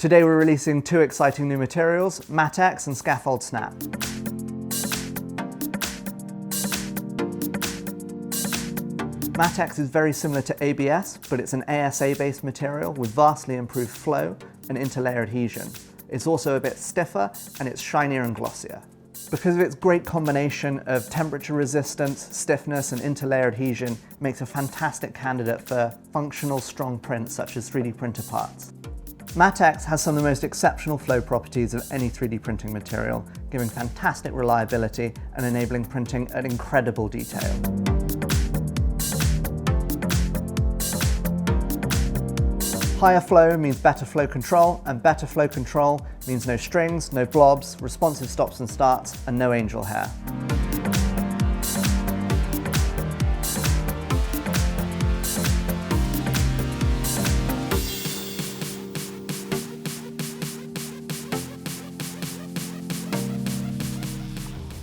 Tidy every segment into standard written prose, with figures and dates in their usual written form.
Today we're releasing two exciting new materials, Matex and Scaffold Snap. Matex is very similar to ABS, but it's an ASA-based material with vastly improved flow and interlayer adhesion. It's also a bit stiffer and it's shinier and glossier. Because of its great combination of temperature resistance, stiffness and interlayer adhesion, it makes a fantastic candidate for functional, strong prints such as 3D printer parts. Matex has some of the most exceptional flow properties of any 3D printing material, giving fantastic reliability and enabling printing at incredible detail. Higher flow means better flow control, and better flow control means no strings, no blobs, responsive stops and starts, and no angel hair.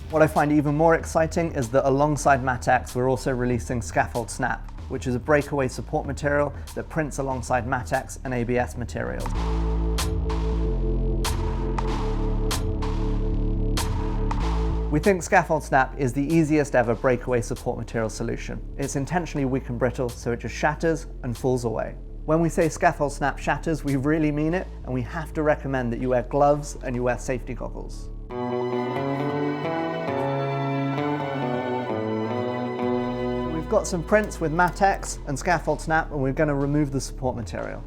What I find even more exciting is that alongside Matex, we're also releasing Scaffold Snap, which is a breakaway support material that prints alongside Matex and ABS materials. We think Scaffold Snap is the easiest ever breakaway support material solution. It's intentionally weak and brittle, so it just shatters and falls away. When we say Scaffold Snap shatters, we really mean it, and we have to recommend that you wear gloves and you wear safety goggles. We've got some prints with Matex and Scaffold Snap, and we're going to remove the support material.